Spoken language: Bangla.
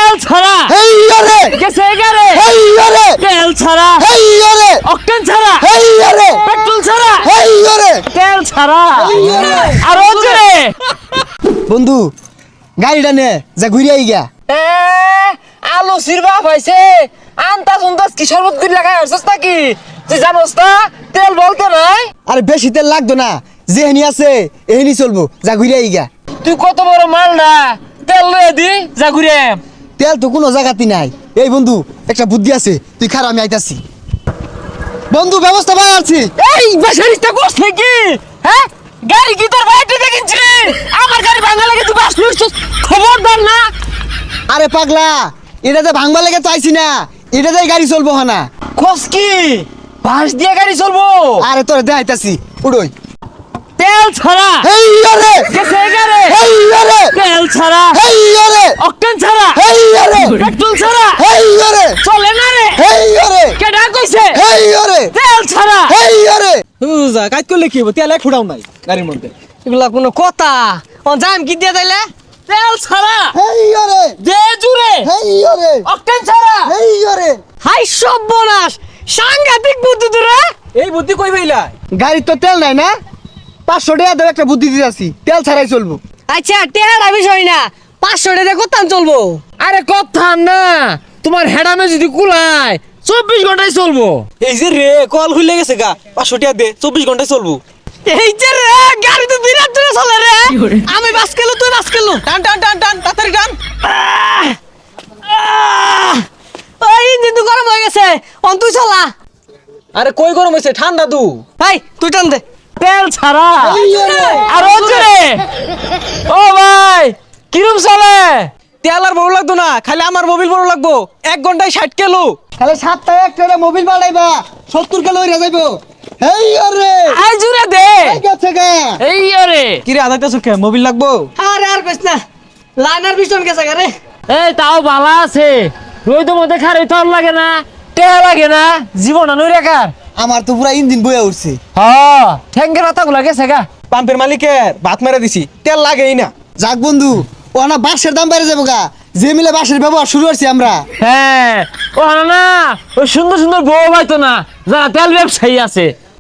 তেল ছাড়া হেই আরে গেছে গারে হেই আরে তেল ছাড়া হেই আরে অকটেন ছাড়া হেই আরে পেট্রোল ছাড়া হেই আরে তেল ছাড়া আরো জোরে বন্ধু গাড়িটা নে যা ঘুরে আই গা এ আলু সিরবা হইছে আন্তাজ উন্তাজ কি শরবত করে লাগাই হইছস নাকি তুই জানোস না তেল বলতে নাই আরে বেশি তেল লাগতো না যেহেনি আছে এহেনি চলবো যা ঘুরে আই গা তুই কত বড় মাল না তেল লয়ে দি যা ঘুরে তেল তো কোনো জায়গাতে নাই এই বন্ধু একটা বুদ্ধি আছে তুই খারা আমি আইতাছি বন্ধু ব্যবস্থা পাই আছি এই বেশারিস্তা করছ নাকি হ্যাঁ গাড়ি কি তোর বাইরে দেখিনছি আমার গাড়ি ভাঙা লাগে তুই বাস লইছস খবরদার না আরে পাগলা এটাতে ভাঙবা লেগে তো আইছি না এটাতে গাড়ি চলবো না খোঁজ কি বাস দিয়ে গাড়ি চলবো আরে তোরে দেখাইতাছি উড়োই তেল ছাড়া হেই আরে গেছে গারে হেই আরে তেল ছাড়া হেই আরে অকটেন ছাড়া হেই আরে পেট্রোল ছাড়া হেই আরে চলে না রে হেই আরে কেডা কইছে হেই আরে তেল ছাড়া হেই আরে যা কাজ করলে কি হবে তেল এক ফুটাও নাই গাড়ির মধ্যে এগুলা কোনো কথা ও জাম কি দিয়ে দিলে তেল ছাড়া হেই আরে দে জুরে হেই আরে অকটেন ছাড়া হেই আরে হাই সর্বনাশ সাংঘাতিক বুদ্ধি তোরা এই বুদ্ধি কই পাইলা গাড়ির তো তেল নাই না 500 টাকা দেব একটা বুদ্ধি দিতেছি তেল ছাড়াই চলবো আচ্ছা টেহারা বিষয় না 500 টাকা করতাম চলবো আরে কথা না তোমার হেডামে যদি কুলায় 24 ঘন্টায় চলবো এই যে রে কল খুলে গেছে গা 500 টাকা দে 24 ঘন্টায় চলবো এই যে রে গাড়ি তো বিরাট জোরে চলে রে আমি বাস কেলো তুই বাস কেলো টান টান টান টান তাড়াতাড়ি টান ওই ইঞ্জিন তো গরম হয়ে গেছে অন তুই চলা আরে কই গরম হইছে ঠান্ডা তু এই তুই টান দে তেল ছাড়া হেই আরে আর জোরে ও ভাই কিরম চলে তেল আর বড় লাগতো না খালি আমার মোবিল বড় লাগবো 1 ঘন্টায় 60 কিলো তাহলে 7 টাকা একটা মোবাইল বাড়াইবা 70 কিলো হইরা যাইবো হেই আরে আই জুরে দে এই গেছে গা এই আরে কি রে আদাইতে সুখে মোবিল লাগবো আরে আর কইছ না লাইনার পিছন গেছে রে এই তাও ভালো আছে রইদ মধ্যে খারে তোর লাগে না টেহা লাগে না জীবন নই রেখার আমার তো পুরা ইঞ্জিন বইয়া উঠছে হ্যাঁ ঠ্যাঙ্গের পাতাগুলো গেছে গা পাম্পের মালিকের ভাত মেরে দিছি তেল লাগেই না যাক বন্ধু ও না বাসের দাম বেড়ে যাবো গা যে মিলে বাসের ব্যবহার শুরু করছি আমরা হ্যাঁ ও না ওই সুন্দর সুন্দর বউ হয়তো না যারা তেল ব্যবসায়ী আছে